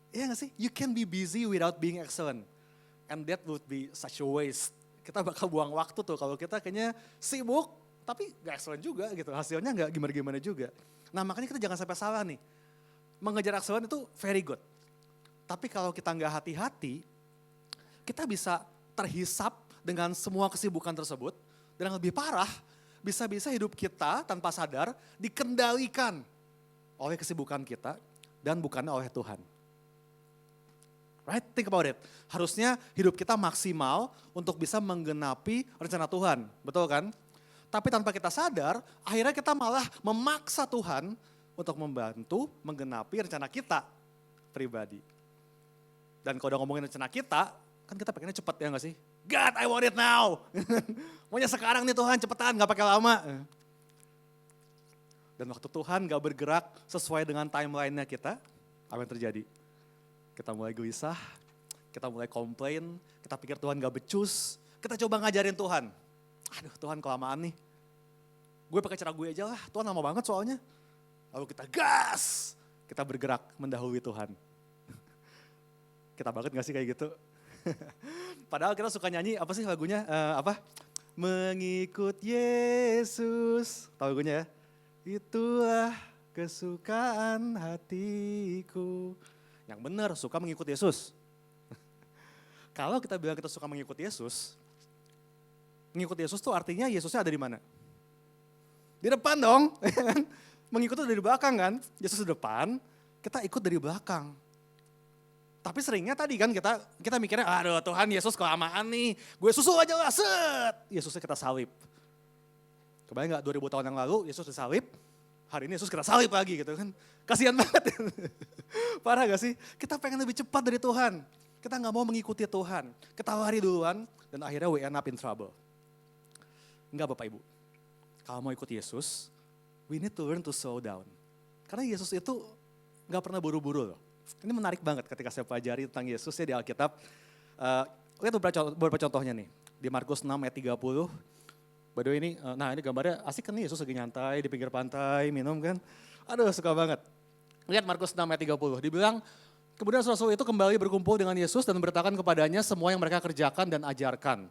Iya gak sih? You can be busy without being excellent. And that would be such a waste. Kita bakal buang waktu tuh kalau kita kayaknya sibuk, tapi gak excellent juga gitu. Hasilnya gak gimana-gimana juga. Nah makanya kita jangan sampai salah nih. Mengejar excellent itu very good. Tapi kalau kita gak hati-hati, kita bisa terhisap dengan semua kesibukan tersebut. Dan yang lebih parah, bisa-bisa hidup kita tanpa sadar dikendalikan oleh kesibukan kita dan bukannya oleh Tuhan. Right? Think about it. Harusnya hidup kita maksimal untuk bisa menggenapi rencana Tuhan. Betul kan? Tapi tanpa kita sadar, akhirnya kita malah memaksa Tuhan untuk membantu menggenapi rencana kita pribadi. Dan kalau udah ngomongin rencana kita, kan kita pengennya cepat ya gak sih? God, I want it now. Maunya sekarang nih Tuhan, cepetan, gak pakai lama. Dan waktu Tuhan gak bergerak sesuai dengan timeline-nya kita, apa yang terjadi? Kita mulai gelisah, kita mulai komplain, kita pikir Tuhan gak becus, kita coba ngajarin Tuhan. Aduh Tuhan kelamaan nih, gue pakai cara gue aja lah, Tuhan lama banget soalnya. Lalu kita gas, kita bergerak mendahului Tuhan. Kita banget gak sih kayak gitu? Padahal kita suka nyanyi, apa sih lagunya, Mengikut Yesus, tahu lagunya ya? Itulah kesukaan hatiku. Yang benar, suka mengikut Yesus. Kalau kita bilang kita suka mengikut Yesus tuh artinya Yesusnya ada di mana? Di depan dong. Mengikut itu dari belakang kan? Yesus di depan, kita ikut dari belakang. Tapi seringnya tadi kan kita mikirnya, aduh Tuhan Yesus kelamaan nih, gue susul aja lah, set. Yesusnya kita salib. Kebayang gak 2000 tahun yang lalu Yesus disalib, hari ini Yesus kita salib lagi gitu kan. Kasihan banget. Parah gak sih? Kita pengen lebih cepat dari Tuhan. Kita gak mau mengikuti Tuhan. Kita lari duluan dan akhirnya we end up in trouble. Enggak Bapak Ibu. Kalau mau ikut Yesus, we need to learn to slow down. Karena Yesus itu gak pernah buru-buru loh. Ini menarik banget ketika saya pelajari tentang Yesus ya di Alkitab. Lihat beberapa contohnya nih. Di Markus 6 ayat 30. By the way ini, ini gambarnya asik kan nih Yesus lagi nyantai di pinggir pantai, minum kan. Aduh suka banget. Lihat Markus 6 ayat 30. Dibilang, kemudian rasul itu kembali berkumpul dengan Yesus dan berkatakan kepadanya semua yang mereka kerjakan dan ajarkan.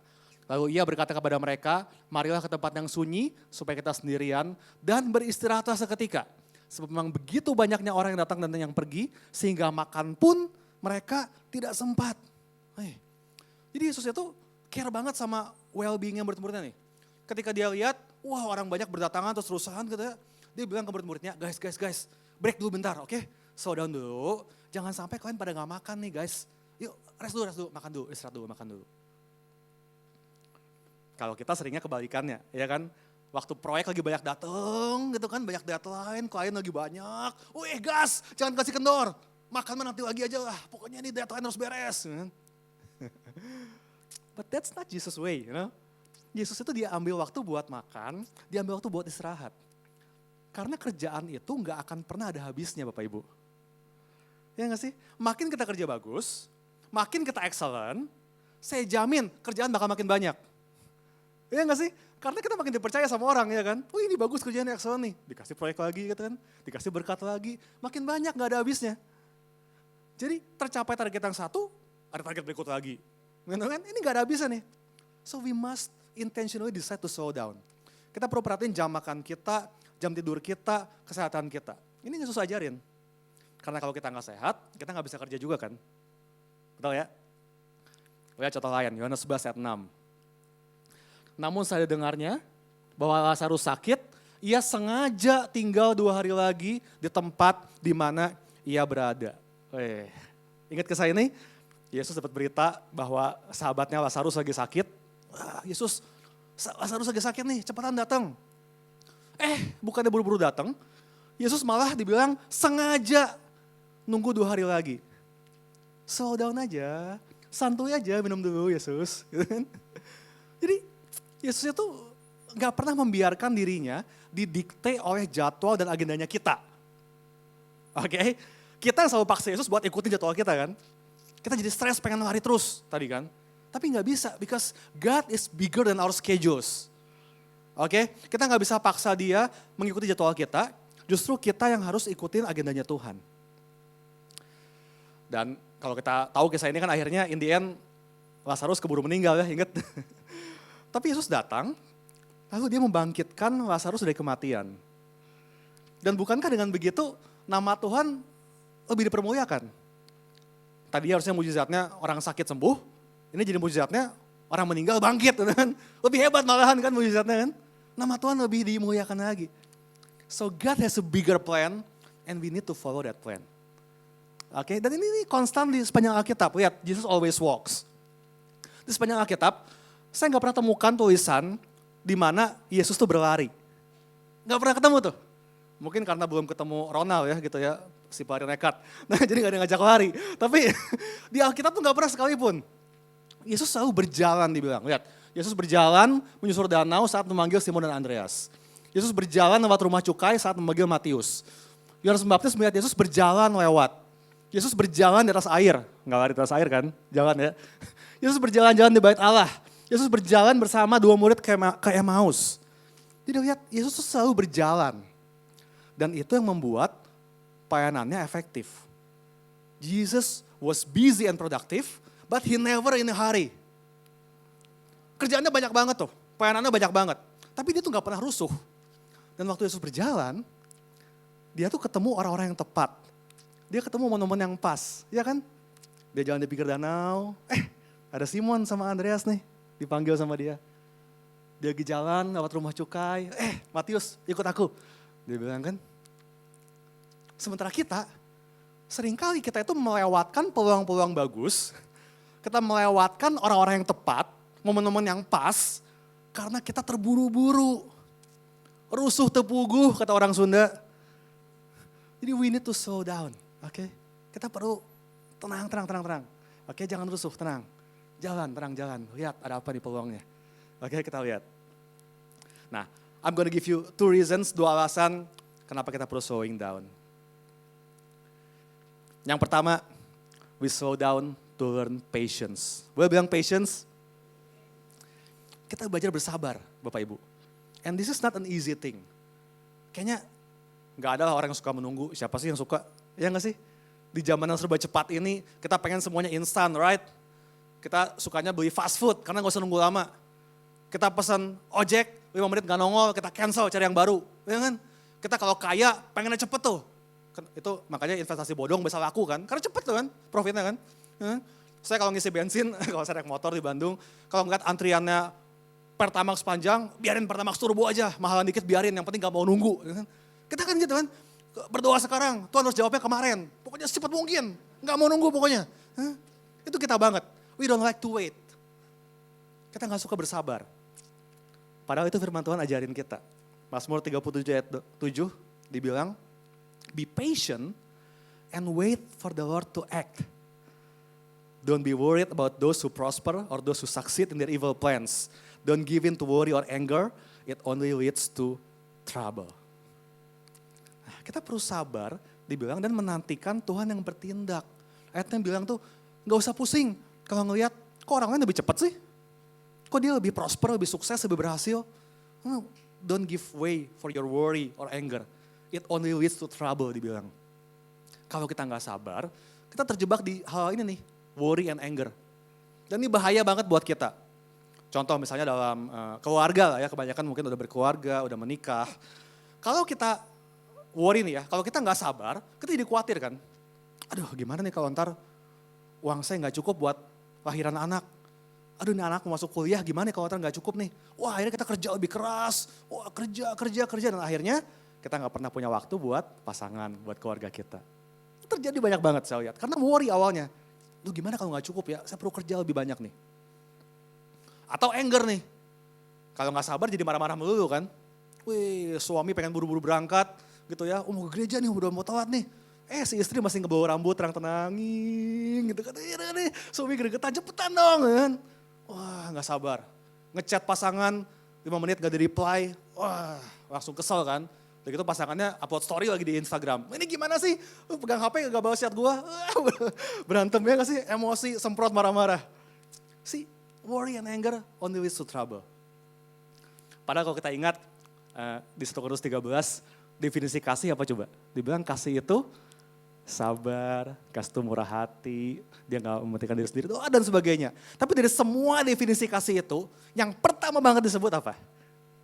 Lalu ia berkata kepada mereka, marilah ke tempat yang sunyi supaya kita sendirian dan beristirahatlah seketika. Sebab memang begitu banyaknya orang yang datang dan yang pergi, sehingga makan pun mereka tidak sempat. Jadi Yesus itu care banget sama well-being-nya murid-muridnya nih. Ketika dia lihat, wah orang banyak berdatangan terus terusan gitu ya. Dia bilang ke murid-muridnya, guys, break dulu bentar, oke? Slow down dulu, jangan sampai kalian pada gak makan nih guys. Yuk rest dulu, makan dulu, istirahat dulu, makan dulu. Kalau kita seringnya kebalikannya, ya kan? Waktu proyek lagi banyak dateng gitu kan, banyak deadline, klien lagi banyak. Wih gas, jangan kasih kendor. Makan nanti lagi aja lah, pokoknya ini deadline harus beres. But that's not Jesus way, you know. Yesus itu dia ambil waktu buat makan, dia ambil waktu buat istirahat. Karena kerjaan itu gak akan pernah ada habisnya Bapak Ibu. Ya gak sih? Makin kita kerja bagus, makin kita excellent, saya jamin kerjaan bakal makin banyak. Ya gak sih? Karena kita makin dipercaya sama orang ya kan. Oh ini bagus kerjaan excellent nih. Dikasih proyek lagi gitu kan. Dikasih berkat lagi. Makin banyak gak ada habisnya. Jadi tercapai target yang satu, ada target berikut lagi. Gitu kan? Ini gak ada habisnya nih. So we must intentionally decide to slow down. Kita perlu perhatiin jam makan kita, jam tidur kita, kesehatan kita. Ini Yesus ajarin. Karena kalau kita gak sehat, kita gak bisa kerja juga kan. Betul ya? Lihat contoh lain, Yohanes 11 ayat 6. Namun saya dengarnya bahwa Lazarus sakit, ia sengaja tinggal 2 hari lagi di tempat di mana ia berada. Ingat kisah ini? Yesus dapat berita bahwa sahabatnya Lazarus lagi sakit. Yesus, Lazarus lagi sakit nih, cepetan datang. Bukannya buru-buru datang, Yesus malah dibilang sengaja nunggu 2 hari lagi. Slow down aja, santuy aja minum dulu Yesus. Jadi Yesus itu gak pernah membiarkan dirinya didikte oleh jadwal dan agendanya kita. Oke? Kita yang selalu paksa Yesus buat ikutin jadwal kita kan. Kita jadi stres pengen lari terus tadi kan. Tapi gak bisa because God is bigger than our schedules. Oke? Kita gak bisa paksa dia mengikuti jadwal kita. Justru kita yang harus ikutin agendanya Tuhan. Dan kalau kita tahu kisah ini kan akhirnya in the end Lazarus keburu meninggal ya, ingat. Tapi Yesus datang, lalu dia membangkitkan Lazarus dari kematian. Dan bukankah dengan begitu nama Tuhan lebih dipermuliakan? Tadi harusnya mujizatnya orang sakit sembuh, ini jadi mujizatnya orang meninggal bangkit. Kan? Lebih hebat malahan kan mujizatnya kan. Nama Tuhan lebih dimuliakan lagi. So God has a bigger plan and we need to follow that plan. Oke, dan ini konstan di sepanjang Alkitab. Lihat, Jesus always walks. Di sepanjang Alkitab, saya nggak pernah temukan tulisan di mana Yesus tuh berlari. Nggak pernah ketemu tuh. Mungkin karena belum ketemu Ronald ya gitu ya, si pelari nekat. Nah jadi nggak ada yang ngajak lari. Tapi di Alkitab tuh nggak pernah sekalipun. Yesus selalu berjalan dibilang. Lihat, Yesus berjalan menyusur danau saat memanggil Simon dan Andreas. Yesus berjalan lewat rumah cukai saat memanggil Matius. Yohanes Pembaptis melihat Yesus berjalan lewat. Yesus berjalan di atas air, nggak lari di atas air kan, jalan ya. Yesus berjalan-jalan di bait Allah. Yesus berjalan bersama dua murid ke Emmaus. Jadi lihat, Yesus tuh selalu berjalan. Dan itu yang membuat pelayanannya efektif. Jesus was busy and productive, but he never in a hurry. Kerjaannya banyak banget tuh, pelayanannya banyak banget. Tapi dia tuh gak pernah rusuh. Dan waktu Yesus berjalan, dia tuh ketemu orang-orang yang tepat. Dia ketemu momen-momen yang pas, ya kan? Dia jalan di pinggir danau, ada Simon sama Andreas nih, dipanggil sama dia. Dia lagi jalan lewat rumah cukai, Matius ikut aku. Dia bilang kan, sementara kita, seringkali kita itu melewatkan peluang-peluang bagus, kita melewatkan orang-orang yang tepat, momen-momen yang pas, karena kita terburu-buru. Rusuh tepuguh kata orang Sunda. Jadi we need to slow down, oke? Kita perlu tenang. Oke, jangan rusuh, tenang. Jalan, tenang jalan. Lihat ada apa nih peluangnya. Oke, kita lihat. Nah, I'm gonna give you 2 reasons, 2 alasan kenapa kita perlu slowing down. Yang pertama, we slow down to learn patience. Boleh bilang patience? Kita belajar bersabar, Bapak Ibu. And this is not an easy thing. Kayaknya gak ada orang yang suka menunggu, siapa sih yang suka? Ya gak sih? Di zaman yang serba cepat ini, kita pengen semuanya instan, right? Kita sukanya beli fast food, karena gak usah nunggu lama. Kita pesan ojek, 5 menit gak nongol, kita cancel cari yang baru. Ya kan? Kita kalau kaya, pengennya cepet tuh. Itu makanya investasi bodong bisa laku kan, karena cepet tuh kan, profitnya kan. Saya kalau ngisi bensin, kalau saya naik motor di Bandung, kalau ngeliat antriannya Pertamax panjang, biarin Pertamax turbo aja, mahalan dikit biarin, yang penting gak mau nunggu. Kita kan gitu kan, berdoa sekarang, Tuhan harus jawabnya kemarin. Pokoknya secepat mungkin, gak mau nunggu pokoknya. Itu kita banget, we don't like to wait. Kita gak suka bersabar. Padahal itu firman Tuhan ajarin kita. Mazmur 37 ayat 7 dibilang, be patient and wait for the Lord to act. Don't be worried about those who prosper or those who succeed in their evil plans. Don't give in to worry or anger, it only leads to trouble. Nah, kita perlu sabar, dibilang, dan menantikan Tuhan yang bertindak. Ayatnya bilang tuh, gak usah pusing kalau ngelihat, kok orang lain lebih cepat sih? Kok dia lebih prosper, lebih sukses, lebih berhasil? Don't give way for your worry or anger. It only leads to trouble, dibilang. Kalau kita gak sabar, kita terjebak di hal ini nih, worry and anger. Dan ini bahaya banget buat kita. Contoh misalnya dalam keluarga lah ya, kebanyakan mungkin udah berkeluarga, udah menikah. Kalau kita worry nih ya, kalau kita gak sabar, kita jadi khawatir kan. Aduh gimana nih kalau ntar uang saya gak cukup buat lahiran anak. Aduh ini anak mau masuk kuliah gimana kalau ntar gak cukup nih. Wah akhirnya kita kerja lebih keras, wah kerja. Dan akhirnya kita gak pernah punya waktu buat pasangan, buat keluarga kita. Terjadi banyak banget saya lihat, karena worry awalnya. Duh gimana kalau gak cukup ya, saya perlu kerja lebih banyak nih. Atau anger nih, kalau gak sabar jadi marah-marah melulu kan. Wih suami pengen buru-buru berangkat gitu ya, mau ke gereja nih udah mau telat nih. Si istri masih ngebawa rambut terang-tenangin gitu kan. Nih, suami gregetan cepetan dong kan. Wah gak sabar, ngechat pasangan 5 menit gak di-reply, wah langsung kesel kan. Udah gitu pasangannya upload story lagi di Instagram. Ini gimana sih, pegang HP gak balas chat gue. Berantem ya gak sih, emosi, semprot, marah-marah. See, worry and anger only leads to trouble. Padahal kalau kita ingat di 1 Korintus 13, definisi kasih apa coba? Dibilang kasih itu sabar, kasih itu murah hati, dia gak mementingkan diri sendiri, dan sebagainya. Tapi dari semua definisi kasih itu, yang pertama banget disebut apa?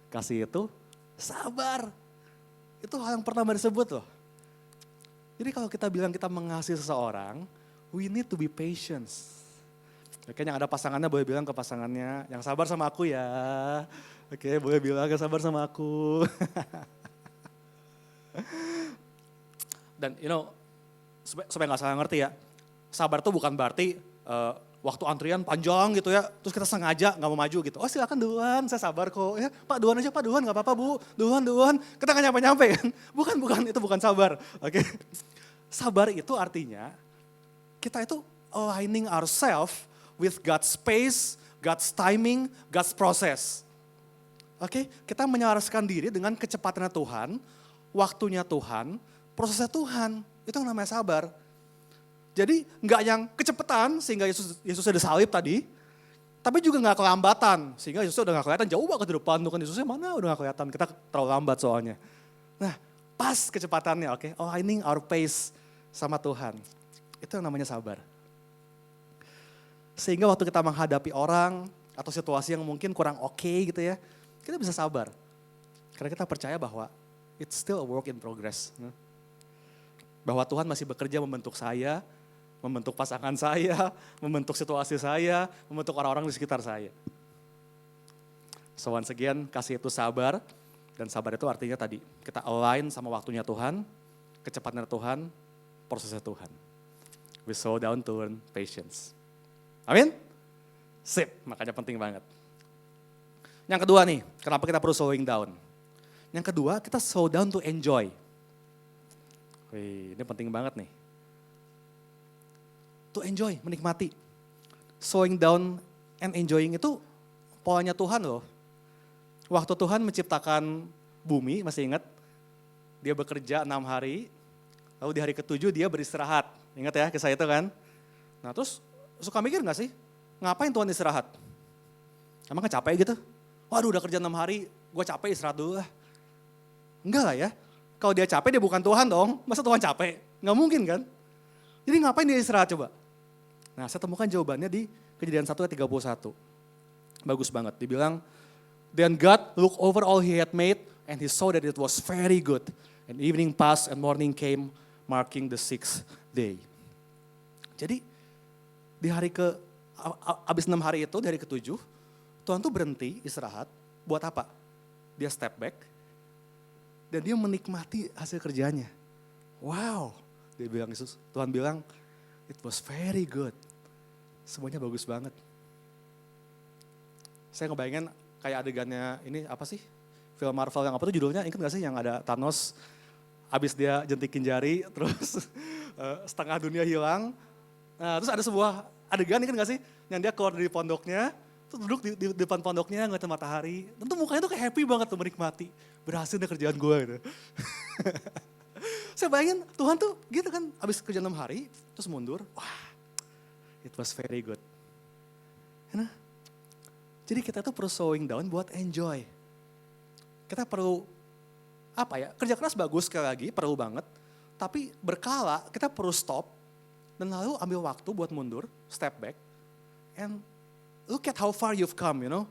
Kasih itu sabar. Itu hal yang pertama disebut loh. Jadi kalau kita bilang kita mengasihi seseorang, we need to be patient. Oke, yang ada pasangannya boleh bilang ke pasangannya, yang sabar sama aku ya. Oke, boleh bilang yang sabar sama aku. Dan supaya gak salah ngerti ya, sabar tuh bukan berarti waktu antrian panjang gitu ya, terus kita sengaja gak mau maju gitu. Oh silakan duluan, saya sabar kok. Ya, Pak duluan aja, Pak duluan gak apa-apa Bu, duluan. Kita gak nyampe-nyampe kan. Bukan, itu bukan sabar. Oke. Sabar itu artinya kita itu aligning ourselves with God's space, God's timing, God's process. Oke, kita menyelaraskan diri dengan kecepatannya Tuhan, waktunya Tuhan, prosesnya Tuhan. Itu yang namanya sabar. Jadi nggak yang kecepatan sehingga Yesusnya disalib tadi, tapi juga nggak kelambatan sehingga Yesusnya udah nggak kelihatan jauh banget di depan, tuh kan Yesusnya mana udah nggak kelihatan, kita terlalu lambat soalnya. Nah pas kecepatannya, oke, aligning our pace sama Tuhan, itu yang namanya sabar. Sehingga waktu kita menghadapi orang atau situasi yang mungkin kurang oke gitu ya, kita bisa sabar. Karena kita percaya bahwa it's still a work in progress. Bahwa Tuhan masih bekerja membentuk saya, membentuk pasangan saya, membentuk situasi saya, membentuk orang-orang di sekitar saya. So once again, kasih itu sabar, dan sabar itu artinya tadi, kita align sama waktunya Tuhan, kecepatannya Tuhan, prosesnya Tuhan. We slow down to learn patience. Amin? Sip, makanya penting banget. Yang kedua nih, kenapa kita perlu slowing down? Yang kedua, kita slow down to enjoy. Wih, ini penting banget nih. To enjoy, menikmati. Slowing down and enjoying itu polanya Tuhan loh. Waktu Tuhan menciptakan bumi, masih ingat? Dia bekerja 6 hari, lalu di hari ke-7 dia beristirahat. Ingat ya kisah itu kan? Nah terus suka mikir gak sih? Ngapain Tuhan istirahat? Emang gak capek gitu? Waduh udah kerja 6 hari, gue capek istirahat dulu lah. Enggak lah ya. Kalau dia capek dia bukan Tuhan dong. Masa Tuhan capek? Gak mungkin kan? Jadi ngapain dia istirahat coba? Nah saya temukan jawabannya di Kejadian 1 ayat 31. Bagus banget. Dibilang, then God looked over all he had made and he saw that it was very good. And evening passed and morning came, marking the 6th day. Jadi di hari abis 6 hari itu, di hari ke-7, Tuhan tuh berhenti istirahat. Buat apa? Dia step back dan dia menikmati hasil kerjanya. Wow, dia bilang Yesus, Tuhan bilang, it was very good. Semuanya bagus banget. Saya ngebayangin kayak adegannya ini apa sih? Film Marvel yang apa tuh judulnya, ingat gak sih yang ada Thanos, abis dia jentikin jari, terus setengah dunia hilang. Nah, terus ada sebuah adegan, ingat gak sih? Yang dia keluar dari pondoknya, terus duduk di depan pondoknya ngeliatin matahari. Tentu mukanya tuh kayak happy banget tuh menikmati. Berhasil deh kerjaan gue gitu. Saya bayangin Tuhan tuh gitu kan, abis kerja 6 hari, terus mundur. Wah, it was very good. Nah, jadi kita tuh perlu slowing down buat enjoy. Kita perlu, kerja keras bagus sekali lagi, perlu banget. Tapi berkala kita perlu stop, dan lalu ambil waktu buat mundur, step back, and look at how far you've come, you know.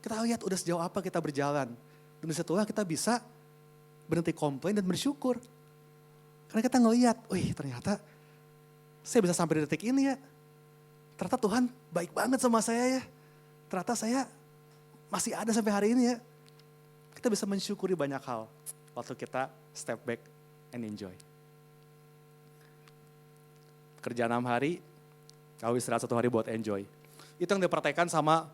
Kita lihat udah sejauh apa kita berjalan. Dan disitulah kita bisa berhenti komplain dan bersyukur. Karena kita ngelihat, wih ternyata saya bisa sampai di detik ini ya. Ternyata Tuhan baik banget sama saya ya. Ternyata saya masih ada sampai hari ini ya. Kita bisa mensyukuri banyak hal waktu kita step back and enjoy. Kerja 6 hari, kau istirahat 1 hari buat enjoy. Itu yang dipraktekkan sama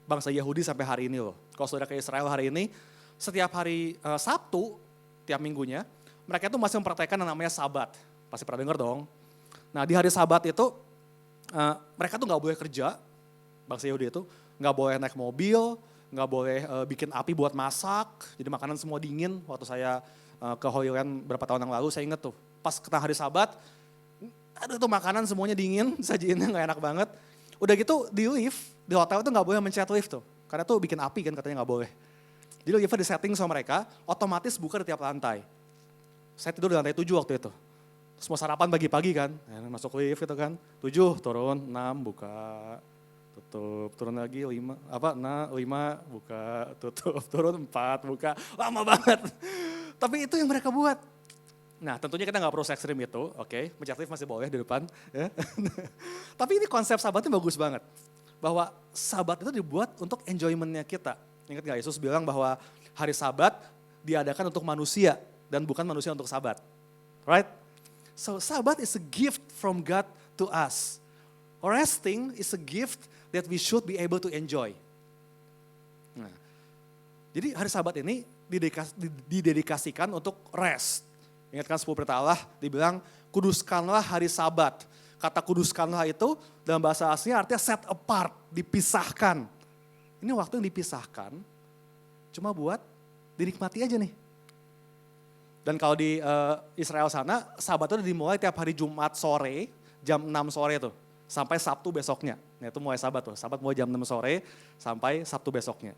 bangsa Yahudi sampai hari ini loh. Kalau saudara ke Israel hari ini, setiap hari Sabtu, tiap minggunya, mereka itu masih mempraktekkan yang namanya Sabat. Pasti pernah dengar dong. Nah di hari Sabat itu, mereka tuh gak boleh kerja, bangsa Yahudi itu, gak boleh naik mobil, gak boleh bikin api buat masak, jadi makanan semua dingin. Waktu saya ke Holy Land beberapa tahun yang lalu, saya inget tuh, pas kena hari Sabat, aduh tuh makanan semuanya dingin, sajiinnya gak enak banget. Udah gitu di lift, di hotel itu gak boleh mencet lift tuh, karena tuh bikin api kan katanya gak boleh. Jadi liftnya di setting sama mereka, otomatis buka di tiap lantai. Saya tidur di lantai 7 waktu itu. Terus mau sarapan pagi-pagi kan, masuk lift gitu kan, 7 turun, 6 buka, tutup, turun lagi 5, 5 buka, tutup, turun 4 buka, lama banget. Tapi itu yang mereka buat. Nah tentunya kita nggak perlu se-ekstrim itu, oke, mencet lift masih boleh di depan. Ya. Tapi ini konsep sabatnya bagus banget. Bahwa sabat itu dibuat untuk enjoyment-nya kita. Ingat gak Yesus bilang bahwa hari sabat diadakan untuk manusia dan bukan manusia untuk sabat. Right? So sabat is a gift from God to us. Resting is a gift that we should be able to enjoy. Nah, jadi hari sabat ini didedikasikan untuk rest. Ingatkan 10 perintah Allah, dibilang kuduskanlah hari sabat. Kata kuduskanlah itu dalam bahasa aslinya artinya set apart, dipisahkan. Ini waktu yang dipisahkan cuma buat dinikmati aja nih. Dan kalau di Israel sana, sabat itu dimulai tiap hari Jumat sore, jam 6 sore tuh. Sampai Sabtu besoknya. Nah itu mulai sabat tuh, sabat mulai jam 6 sore sampai Sabtu besoknya.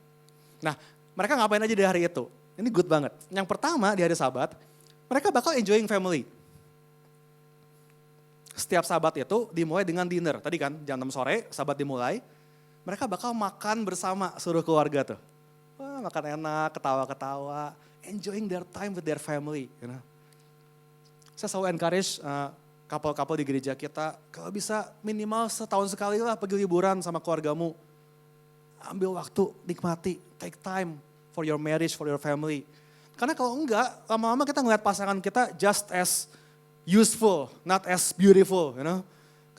Nah mereka ngapain aja di hari itu? Ini good banget. Yang pertama di hari sabat, mereka bakal enjoying family. Setiap sabat itu dimulai dengan dinner. Tadi kan jam 6 sore sabat dimulai. Mereka bakal makan bersama seluruh keluarga tuh. Wah, makan enak, ketawa-ketawa. Enjoying their time with their family. You know? Saya selalu encourage couple-couple di gereja kita. Kalau bisa minimal setahun sekali lah pergi liburan sama keluargamu. Ambil waktu, nikmati, take time for your marriage, for your family. Karena kalau enggak, lama-lama kita ngeliat pasangan kita just as useful, not as beautiful. You know?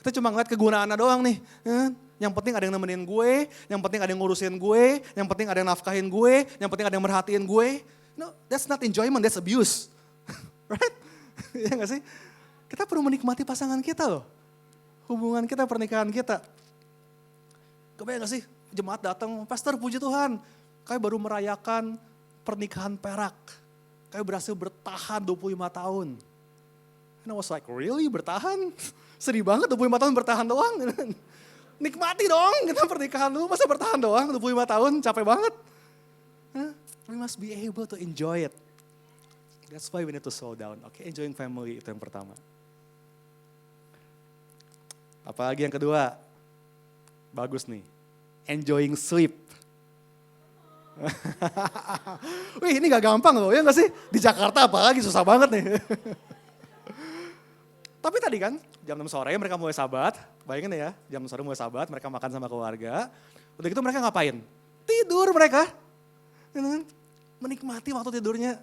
Kita cuma ngeliat kegunaannya doang nih. Ya? Yang penting ada yang nemenin gue, yang penting ada yang ngurusin gue, yang penting ada yang nafkahin gue, yang penting ada yang merhatiin gue. No, that's not enjoyment, that's abuse. Right? Ya gak sih? Kita perlu menikmati pasangan kita loh. Hubungan kita, pernikahan kita. Kebayang gak sih? Jemaat datang, pastor puji Tuhan. Kayak baru merayakan pernikahan perak. Kayak berhasil bertahan 25 tahun. And I was like, really bertahan? Sedih banget 25 tahun bertahan doang. Nikmati dong kita pernikahan dulu, masa bertahan doang 25 tahun, capek banget. We must be able to enjoy it. That's why we need to slow down. Oke, enjoying family itu yang pertama. Apalagi yang kedua, bagus nih, enjoying sleep. Wih ini gak gampang loh, ya gak sih? Di Jakarta apalagi susah banget nih. Tapi tadi kan jam 6 sore mereka mulai sabat, bayangin ya, jam 6 sore mulai sabat, mereka makan sama keluarga. Udah gitu mereka ngapain? Tidur mereka. Menikmati waktu tidurnya.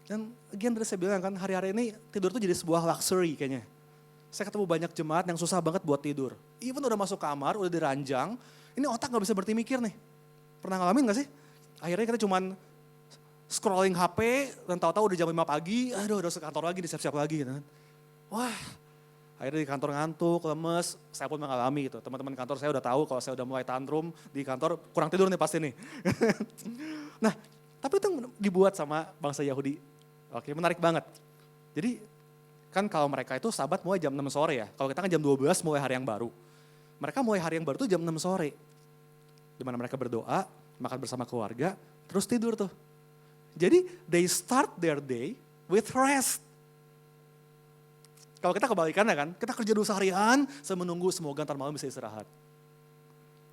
Dan again tadi saya bilang kan, hari-hari ini tidur tuh jadi sebuah luxury kayaknya. Saya ketemu banyak jemaat yang susah banget buat tidur. Even udah masuk kamar, udah diranjang, ini otak gak bisa berhenti mikir nih. Pernah ngalamin gak sih? Akhirnya kita cuman scrolling HP dan tahu-tahu udah jam 5 pagi, aduh udah ke kantor lagi, disiap-siap lagi gitu kan. Wah, akhirnya di kantor ngantuk, lemes, saya pun mengalami gitu. Teman-teman kantor saya udah tahu kalau saya udah mulai tantrum di kantor, kurang tidur nih pasti nih. Nah, tapi itu dibuat sama bangsa Yahudi. Oke, menarik banget. Jadi kan kalau mereka itu sabat mulai jam 6 sore ya. Kalau kita kan jam 12 mulai hari yang baru. Mereka mulai hari yang baru tuh jam 6 sore. Di mana mereka berdoa, makan bersama keluarga, terus tidur tuh. Jadi they start their day with rest. Kalau kita kebalikannya kan, kita kerja dulu seharian, saya menunggu semoga ntar malam bisa istirahat.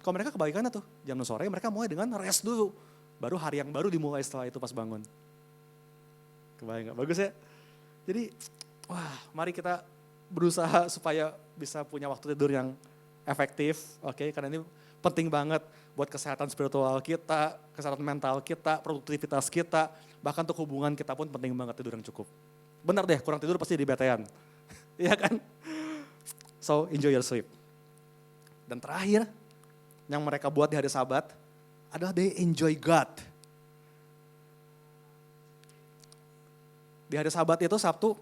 Kalau mereka kebalikannya tuh, jam 6 sore mereka mulai dengan rest dulu. Baru hari yang baru dimulai setelah itu pas bangun. Kebayang gak? Bagus ya? Jadi, wah mari kita berusaha supaya bisa punya waktu tidur yang efektif. Oke, karena ini penting banget buat kesehatan spiritual kita, kesehatan mental kita, produktivitas kita. Bahkan untuk hubungan kita pun penting banget tidur yang cukup. Benar deh, kurang tidur pasti dibetean. Iya kan? So, enjoy your sleep. Dan terakhir, yang mereka buat di hari Sabat adalah they enjoy God. Di hari Sabat itu, Sabtu,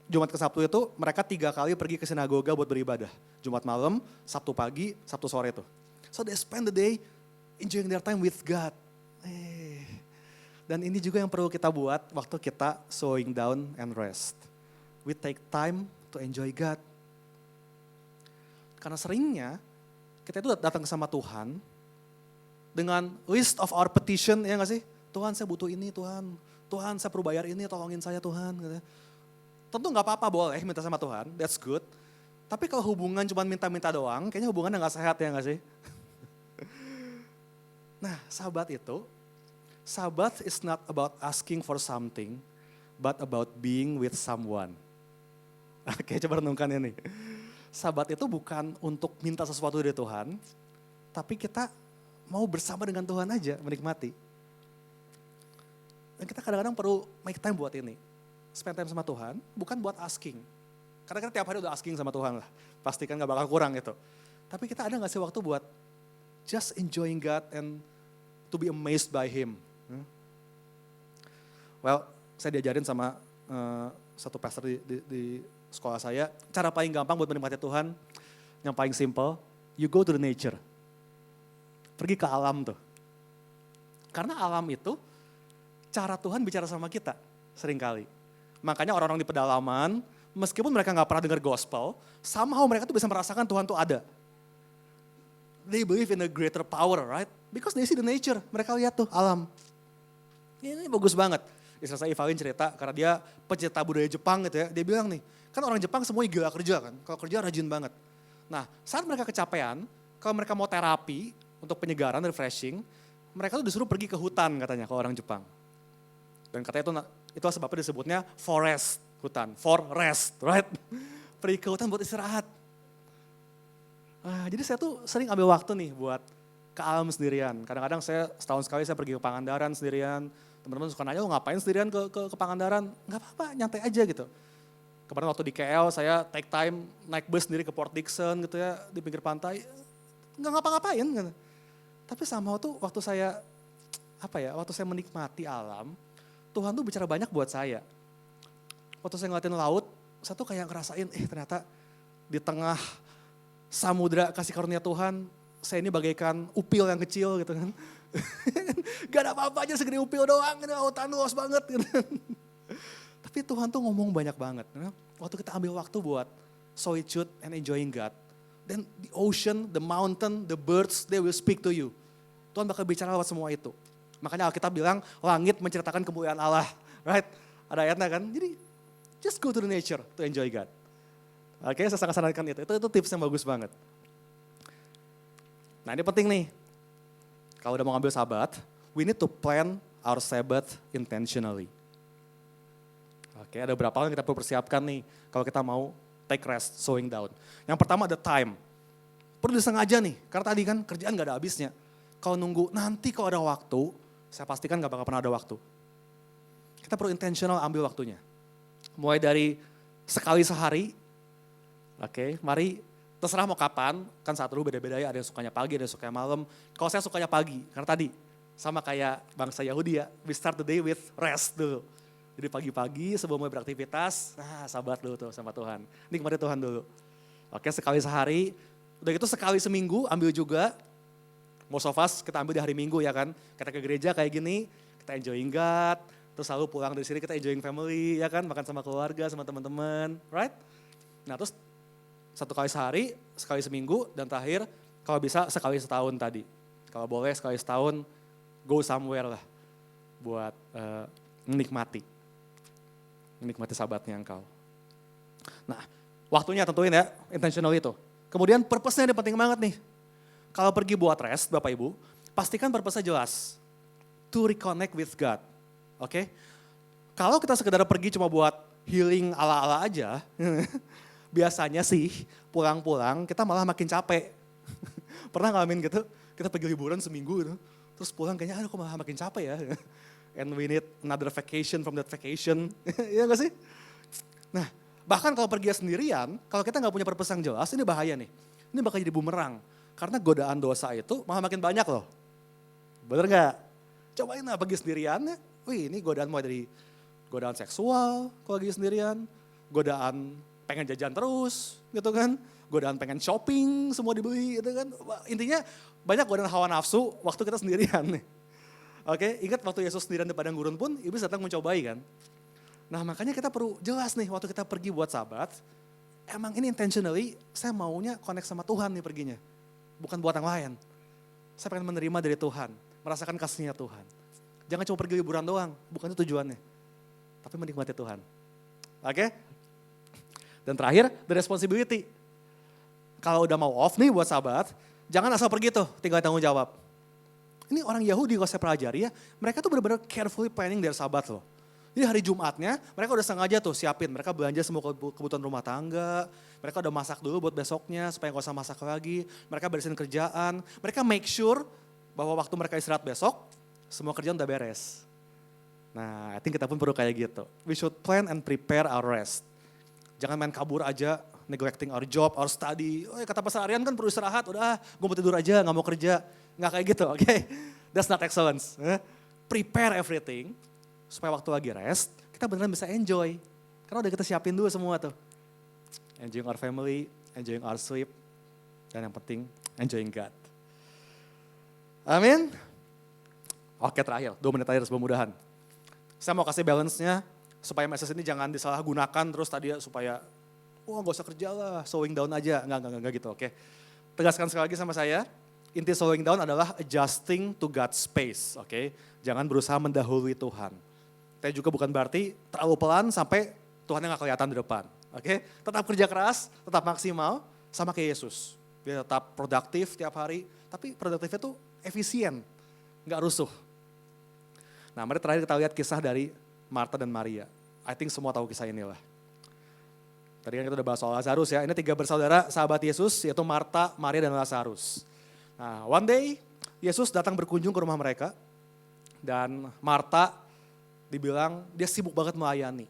Jumat ke Sabtu itu mereka 3 kali pergi ke sinagoga buat beribadah. Jumat malam, Sabtu pagi, Sabtu sore itu. So they spend the day enjoying their time with God. Dan ini juga yang perlu kita buat waktu kita slowing down and rest. We take time to enjoy God. Karena seringnya kita itu datang sama Tuhan dengan list of our petition, ya gak sih? Tuhan saya butuh ini Tuhan, Tuhan saya perlu bayar ini, tolongin saya Tuhan. Tentu nggak apa-apa boleh minta sama Tuhan, that's good. Tapi kalau hubungan cuma minta-minta doang, kayaknya hubungannya nggak sehat ya nggak sih? Nah, sahabat is not about asking for something, but about being with someone. Oke, coba renungkan ini. Sahabat itu bukan untuk minta sesuatu dari Tuhan, tapi kita mau bersama dengan Tuhan aja, menikmati. Dan kita kadang-kadang perlu make time buat ini. Spend time sama Tuhan, bukan buat asking. Karena kita tiap hari udah asking sama Tuhan lah. Pastikan gak bakal kurang gitu. Tapi kita ada gak sih waktu buat just enjoying God and to be amazed by Him. Well, saya diajarin sama satu pastor di sekolah saya. Cara paling gampang buat menikmati Tuhan, yang paling simple, you go to the nature. Pergi ke alam tuh. Karena alam itu, cara Tuhan bicara sama kita seringkali. Makanya orang-orang di pedalaman, meskipun mereka gak pernah dengar gospel, somehow mereka tuh bisa merasakan Tuhan tuh ada. They believe in a greater power, right? Because they see the nature, mereka lihat tuh alam. Ini bagus banget. Istri saya Ivalin cerita, karena dia pencinta budaya Jepang gitu ya, dia bilang nih, kan orang Jepang semuanya gila kerja kan, kalau kerja rajin banget. Nah, saat mereka kecapean, kalau mereka mau terapi untuk penyegaran, refreshing, mereka tuh disuruh pergi ke hutan katanya, ke orang Jepang. Dan katanya itu sebabnya disebutnya forest, hutan, for rest, right? Pergi ke hutan buat istirahat. Jadi saya tuh sering ambil waktu nih buat ke alam sendirian. Kadang-kadang saya setahun sekali saya pergi ke Pangandaran sendirian. Teman-teman suka nanya, ngapain sendirian ke Pangandaran? Gak apa-apa, nyantai aja gitu. Kemarin waktu di KL saya take time naik bus sendiri ke Port Dickson gitu ya, di pinggir pantai. Gak ngapa-ngapain gitu. Tapi somehow tuh waktu saya menikmati alam, Tuhan tuh bicara banyak buat saya. Waktu saya ngeliatin laut, saya tuh kayak ngerasain, ternyata di tengah samudra kasih karunia Tuhan, saya ini bagaikan upil yang kecil gitu kan. Gak ada apa-apa aja segede upil doang, lautan luas banget gitu. Tapi Tuhan tuh ngomong banyak banget. Waktu kita ambil waktu buat solitude and enjoying God, then the ocean, the mountain, the birds, they will speak to you. Tuhan bakal bicara lewat semua itu. Makanya Alkitab bilang, langit menceritakan kemuliaan Allah. Right? Ada ayatnya kan? Jadi, just go to the nature to enjoy God. Oke, saya sangat sarankan itu. Itu tips yang bagus banget. Nah ini penting nih. Kalau udah mau ngambil sabat, we need to plan our Sabbath intentionally. Oke, ada beberapa hal yang kita perlu persiapkan nih. Kalau kita mau take rest, slowing down. Yang pertama ada time. Perlu disengaja nih, karena tadi kan kerjaan gak ada habisnya. Kalau nunggu nanti kalau ada waktu, saya pastikan gak bakal pernah ada waktu. Kita perlu intentional ambil waktunya. Mulai dari sekali sehari, oke, mari terserah mau kapan, kan saat dulu beda-beda ya, ada yang sukanya pagi, ada yang sukanya malam. Kalau saya sukanya pagi, karena tadi sama kayak bangsa Yahudi ya, we start the day with rest dulu. Jadi pagi-pagi sebelum mulai beraktivitas, sabat dulu tuh sama Tuhan. Nikmati Tuhan dulu. Oke, sekali sehari, udah gitu sekali seminggu ambil juga. Most of us kita ambil di hari Minggu ya kan, kita ke gereja kayak gini, kita enjoying God, terus lalu pulang dari sini kita enjoying family ya kan, makan sama keluarga, sama teman-teman, right? Nah terus satu kali sehari, sekali seminggu, dan terakhir kalau bisa sekali setahun tadi. Kalau boleh sekali setahun, go somewhere lah buat menikmati sabatnya engkau. Nah, waktunya tentuin ya, intentional itu. Kemudian purpose-nya ini penting banget nih. Kalau pergi buat rest, Bapak Ibu, pastikan purpose-nya jelas. To reconnect with God, oke? Kalau kita sekedar pergi cuma buat healing ala-ala aja, biasanya sih pulang-pulang kita malah makin capek. Pernah ngalamin gitu? Kita pergi liburan seminggu gitu, terus pulang kayaknya kok malah makin capek ya. And we need another vacation from that vacation. Iya gak sih? Nah bahkan kalau pergi sendirian, kalau kita gak punya purpose yang jelas, ini bahaya nih. Ini bakal jadi bumerang. Karena godaan dosa itu malah makin banyak loh. Bener gak? Cobain lah pergi sendirian ya. Wih ini godaan mulai dari godaan seksual kalau lagi sendirian. Godaan pengen jajan terus gitu kan, godaan pengen shopping semua dibeli gitu kan. Intinya banyak godaan hawa nafsu waktu kita sendirian nih. Oke, ingat waktu Yesus sendirian di padang gurun pun iblis datang mencobai kan. Nah makanya kita perlu jelas nih waktu kita pergi buat sabat, emang ini intentionally saya maunya connect sama Tuhan nih perginya. Bukan buat yang lain. Saya pengen menerima dari Tuhan, merasakan kasihnya Tuhan. Jangan cuma pergi liburan doang, bukan itu tujuannya. Tapi menikmati Tuhan. Oke? Dan terakhir, the responsibility. Kalau udah mau off nih buat sahabat, jangan asal pergi tuh, tinggal tanggung jawab. Ini orang Yahudi kalau saya pelajari ya, mereka tuh benar-benar carefully planning their sahabat loh. Jadi hari Jumatnya mereka udah sengaja tuh siapin, mereka belanja semua kebutuhan rumah tangga, mereka udah masak dulu buat besoknya supaya gak usah masak lagi, mereka beresin kerjaan, mereka make sure bahwa waktu mereka istirahat besok, semua kerjaan udah beres. Nah, I think kita pun perlu kayak gitu. We should plan and prepare our rest. Jangan main kabur aja, neglecting our job, our study. Oh, kata Pastor Aryan kan perlu istirahat, udah gue mau tidur aja, gak mau kerja. Nggak kayak gitu, oke? That's not excellence. Prepare everything, supaya waktu lagi rest, kita beneran bisa enjoy. Karena udah kita siapin dulu semua tuh. Enjoying our family, enjoying our sleep, dan yang penting, enjoying God. Amin. Oke, terakhir, 2 menit aja mudah-mudahan. Saya mau kasih balance-nya, supaya message ini jangan disalahgunakan terus tadi supaya, gak usah kerja lah, slowing down aja. Enggak gitu, oke? Tegaskan sekali lagi sama saya, inti slowing down adalah adjusting to God's pace, oke? Jangan berusaha mendahului Tuhan. Tapi juga bukan berarti terlalu pelan sampai Tuhannya gak kelihatan di depan, oke? Tetap kerja keras, tetap maksimal, sama kayak Yesus. Dia tetap produktif tiap hari, tapi produktifnya tuh efisien, gak rusuh. Nah, mari terakhir kita lihat kisah dari Marta dan Maria. I think semua tahu kisah ini lah. Tadi kan kita udah bahas soal Lazarus ya. Ini 3 bersaudara sahabat Yesus, yaitu Marta, Maria, dan Lazarus. Nah, one day Yesus datang berkunjung ke rumah mereka. Dan Marta dibilang dia sibuk banget melayani.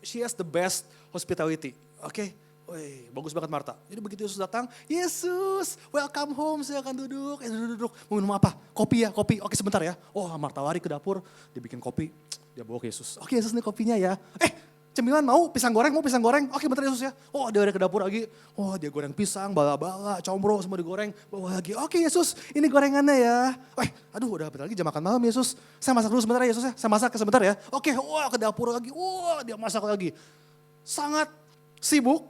She has the best hospitality. Oke, wih, bagus banget Marta. Jadi begitu Yesus datang, Yesus, welcome home, silakan duduk. Duduk. Mau minum apa? Kopi ya, kopi. Oke, sebentar ya. Oh, Marta lari ke dapur, dia bikin kopi. Dia bawa ke Yesus. Oke, Yesus, ini kopinya ya. Cemilan mau pisang goreng? Oke, bentar Yesus ya. Oh, dia ke dapur lagi. Oh, dia goreng pisang, bala-bala, combro semua digoreng. Bawa lagi. Oke, Yesus, ini gorengannya ya. Aduh, udah bentar lagi jam makan malam Yesus. Saya masak dulu sebentar ya Yesus ya. Saya masak sebentar ya. Oke, wah ke dapur lagi. Wah, dia masak lagi. Sangat sibuk,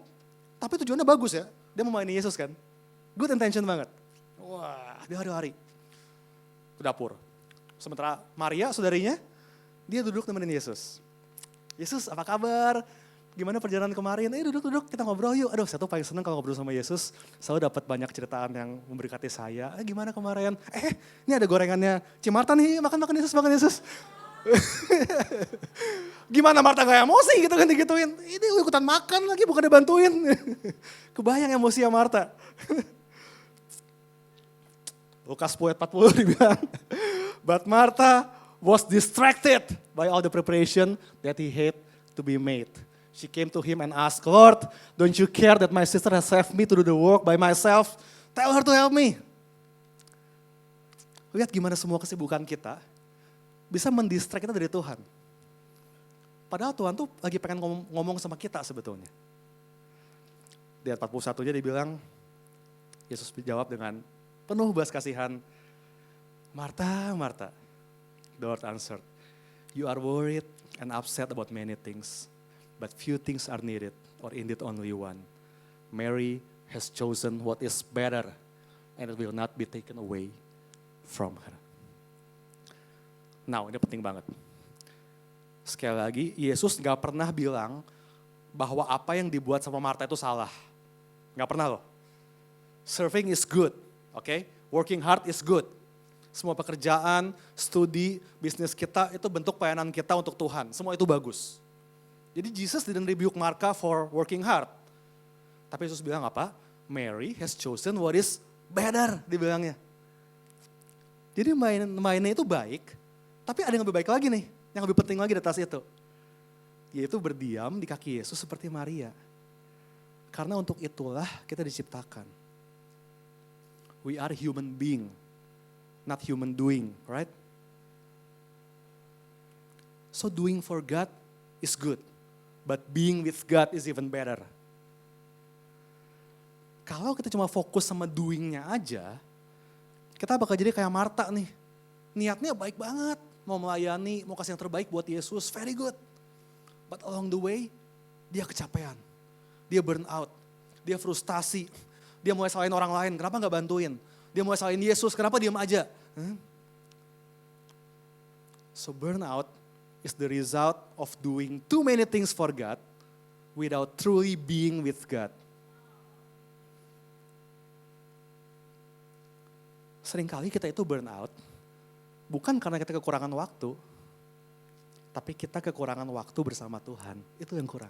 tapi tujuannya bagus ya. Dia mau melayani Yesus kan. Good intention banget. Wah, dia hari-hari ke dapur. Sementara Maria, saudarinya, dia duduk nemenin Yesus. Yesus, apa kabar? Gimana perjalanan kemarin? Duduk, kita ngobrol yuk. Aduh, saya tuh paling seneng kalau ngobrol sama Yesus. Selalu dapat banyak ceritaan yang memberkati saya. Gimana kemarin? Ini ada gorengannya Cimarta nih, makan Yesus. Gimana Marta gak emosi gitu kan digituin. Ini ikutan makan lagi, bukan dibantuin. Kebayang emosi ya Marta. Lukas 10:40 dibilang. But Martha was distracted by all the preparation that he had to be made. She came to him and asked, Lord, don't you care that my sister has left me to do the work by myself? Tell her to help me. Lihat gimana semua kesibukan kita bisa mendistract kita dari Tuhan. Padahal Tuhan tuh lagi pengen ngomong sama kita sebetulnya. Di ayat 41-nya dibilang, Yesus dijawab dengan penuh belas kasihan, Marta, Marta. The Lord answered, you are worried and upset about many things, but few things are needed, or indeed only one. Mary has chosen what is better, and it will not be taken away from her. Now, ini penting banget. Sekali lagi, Yesus gak pernah bilang bahwa apa yang dibuat sama Marta itu salah. Gak pernah loh. Serving is good, okay? Working hard is good. Semua pekerjaan, studi, bisnis kita itu bentuk pelayanan kita untuk Tuhan. Semua itu bagus. Jadi Jesus didn't rebuke Martha for working hard. Tapi Yesus bilang apa? Mary has chosen what is better, dibilangnya. Jadi mainnya itu baik, tapi ada yang lebih baik lagi nih, yang lebih penting lagi di atas itu. Yaitu berdiam di kaki Yesus seperti Maria. Karena untuk itulah kita diciptakan. We are human being, not human doing, right? So doing for God is good, but being with God is even better. Kalau kita cuma fokus sama doing-nya aja, kita bakal jadi kayak Marta nih. Niatnya baik banget, mau melayani, mau kasih yang terbaik buat Yesus, very good. But along the way, dia kecapean, dia burn out, dia frustasi, dia mulai salahin orang lain, kenapa gak bantuin? Dia mulai salahin Yesus, kenapa diam aja? So burnout is the result of doing too many things for God without truly being with God. Seringkali kita itu burn out, bukan karena kita kekurangan waktu, tapi kita kekurangan waktu bersama Tuhan. Itu yang kurang.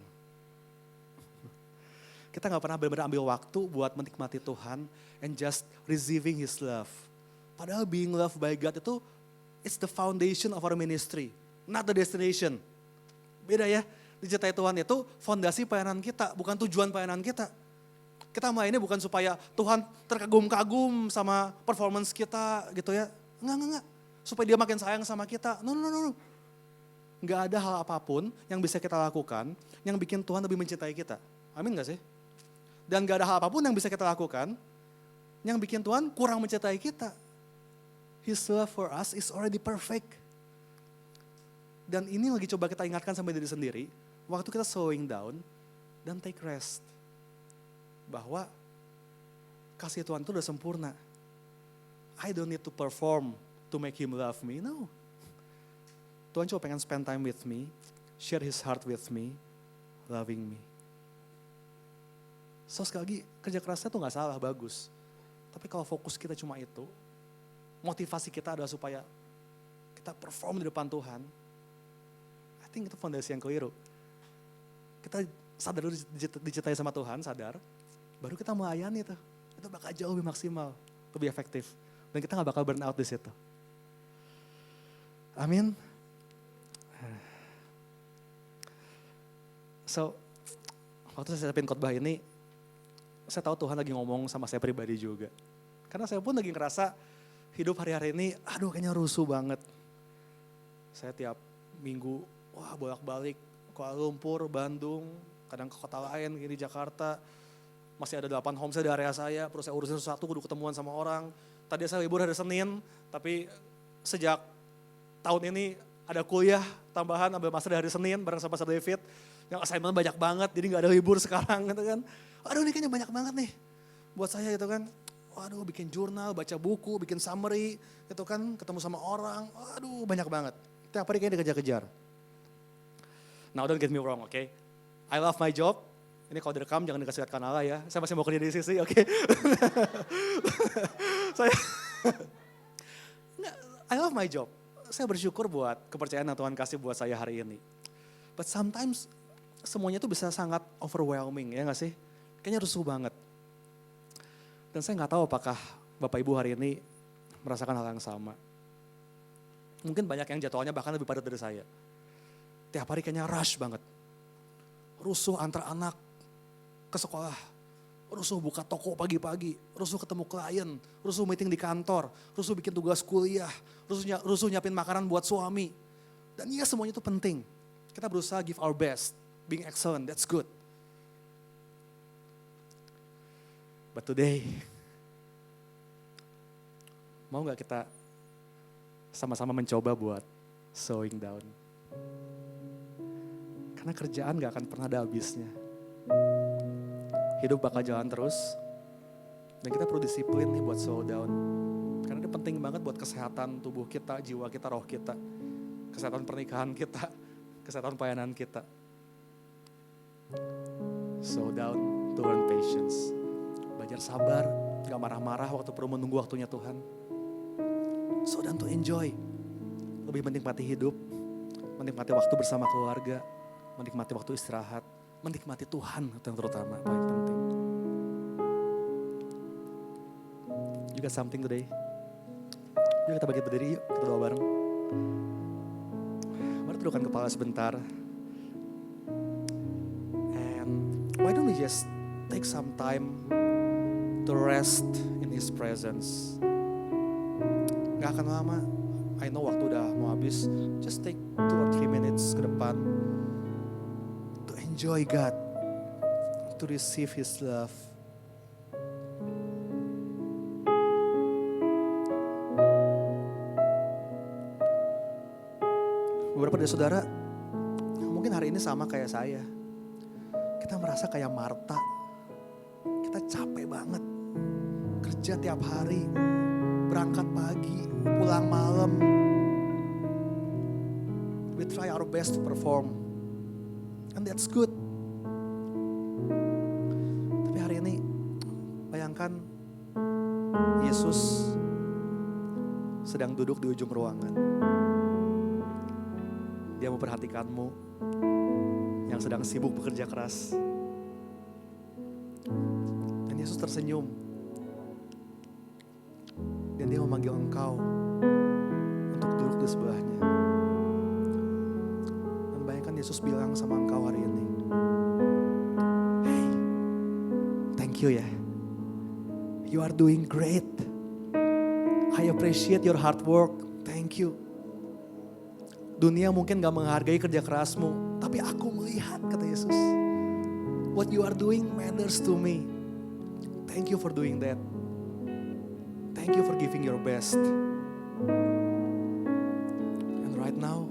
Kita gak pernah benar-benar ambil waktu buat menikmati Tuhan and just receiving His love. Padahal being loved by God itu, it's the foundation of our ministry, not the destination. Beda ya, dicintai Tuhan itu fondasi pelayanan kita, bukan tujuan pelayanan kita. Kita mainnya bukan supaya Tuhan terkagum-kagum sama performance kita gitu ya. Enggak. Supaya dia makin sayang sama kita. No. Enggak ada hal apapun yang bisa kita lakukan yang bikin Tuhan lebih mencintai kita. Amin gak sih? Dan enggak ada hal apapun yang bisa kita lakukan yang bikin Tuhan kurang mencintai kita. His love for us is already perfect. Dan ini lagi coba kita ingatkan sama diri sendiri. Waktu kita slowing down dan take rest. Bahwa kasih Tuhan itu udah sempurna. I don't need to perform to make Him love me. No. Tuhan cuma pengen spend time with me, share His heart with me, loving me. So sekali lagi, kerja kerasnya tuh gak salah, bagus. Tapi kalau fokus kita cuma itu, motivasi kita adalah supaya kita perform di depan Tuhan, I think itu fondasi yang keliru. Kita sadar dulu dicintai sama Tuhan, sadar. Baru kita melayani itu bakal jauh lebih maksimal, lebih efektif. Dan kita gak bakal burn out di situ. Amin. So, waktu saya siapin khotbah ini, saya tahu Tuhan lagi ngomong sama saya pribadi juga. Karena saya pun lagi ngerasa hidup hari-hari ini, aduh kayaknya rusuh banget. Saya tiap minggu, bolak-balik Kuala Lumpur, Bandung, kadang ke kota lain, di Jakarta. Masih ada 8 homestay di area saya, terus saya urusin sesuatu, kudu ketemuan sama orang. Tadi saya libur hari Senin, tapi sejak tahun ini ada kuliah tambahan, ambil master di hari Senin bareng sama Pastor David. Yang assignment banyak banget, jadi gak ada libur sekarang gitu kan. Aduh ini kayaknya banyak banget nih buat saya gitu kan. Waduh bikin jurnal, baca buku, bikin summary gitu kan, ketemu sama orang. Aduh banyak banget, tiap hari kayaknya dikejar-kejar. Now don't get me wrong, okay? I love my job. Ini kalau direkam jangan dikasih lihat kanal ya. Saya masih mau kerja di sisi, oke? I love my job. Saya bersyukur buat kepercayaan yang Tuhan kasih buat saya hari ini. But sometimes semuanya tuh bisa sangat overwhelming, ya gak sih? Kayaknya rusuh banget. Dan saya gak tahu apakah Bapak Ibu hari ini merasakan hal yang sama. Mungkin banyak yang jadwalnya bahkan lebih padat dari saya. Tiap hari kayaknya rush banget. Rusuh antar anak ke sekolah, rusuh buka toko pagi-pagi, rusuh ketemu klien, rusuh meeting di kantor, rusuh bikin tugas kuliah, rusuh nyiapin makanan buat suami. Dan iya semuanya itu penting. Kita berusaha give our best, being excellent, that's good. But today, mau gak kita sama-sama mencoba buat slowing down? Karena kerjaan gak akan pernah ada habisnya. Hidup bakal jalan terus. Dan kita perlu disiplin nih buat slow down. Karena itu penting banget buat kesehatan tubuh kita, jiwa kita, roh kita. Kesehatan pernikahan kita, kesehatan pelayanan kita. Slow down to learn patience. Belajar sabar, gak marah-marah waktu perlu menunggu waktunya Tuhan. Slow down to enjoy. Lebih menikmati hidup, menikmati waktu bersama keluarga, menikmati waktu istirahat, menikmati Tuhan itu yang terutama, paling penting. You got something today? Yuk kita bangkit berdiri, yuk kita doa bareng. Mari tundukkan kepala sebentar. And why don't we just take some time to rest in His presence. Gak akan lama, I know waktu udah mau habis. Just take 2 or 3 minutes ke depan. Enjoy God, to receive His love. Beberapa dari saudara, mungkin hari ini sama kayak saya. Kita merasa kayak Marta, kita capek banget. Kerja tiap hari, berangkat pagi, pulang malam. We try our best to perform. And that's good. Bayangkan Yesus sedang duduk di ujung ruangan. Dia memperhatikanmu yang sedang sibuk bekerja keras. Dan Yesus tersenyum. Dan dia memanggil engkau untuk duduk di sebelahnya. Dan bayangkan Yesus bilang sama engkau hari ini, "Hey, thank you ya. You are doing great. I appreciate your hard work. Thank you. Dunia mungkin gak menghargai kerja kerasmu, tapi aku melihat," kata Yesus, "what you are doing matters to me. Thank you for doing that. Thank you for giving your best. And right now,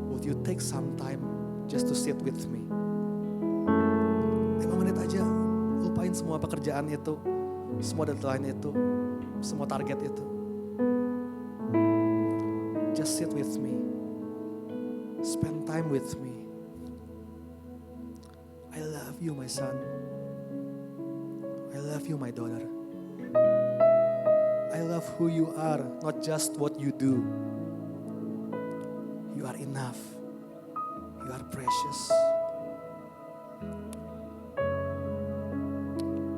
would you take some time just to sit with me? 5 menit aja, lupain semua pekerjaan itu, semua deadline itu, semua target itu. Just sit with me. Spend time with me. I love you, my son. I love you, my daughter. I love who you are, not just what you do. You are enough. You are precious."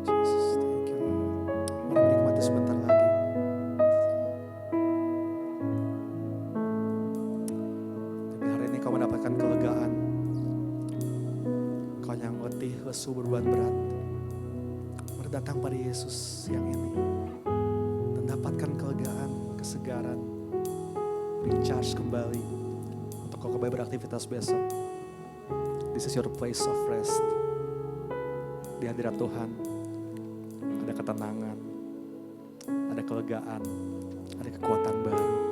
Jesus, thank you. Mari menikmati sebentar lagi. Tapi hari ini kau mendapatkan kelegaan. Kau yang letih, lesu, beban berat. Mari datang pada Yesus yang ini. Dapatkan kelegaan, kesegaran, recharge kembali untuk kau kembali beraktivitas besok. This is your place of rest. Di hadirat Tuhan ada ketenangan, ada kelegaan, ada kekuatan baru.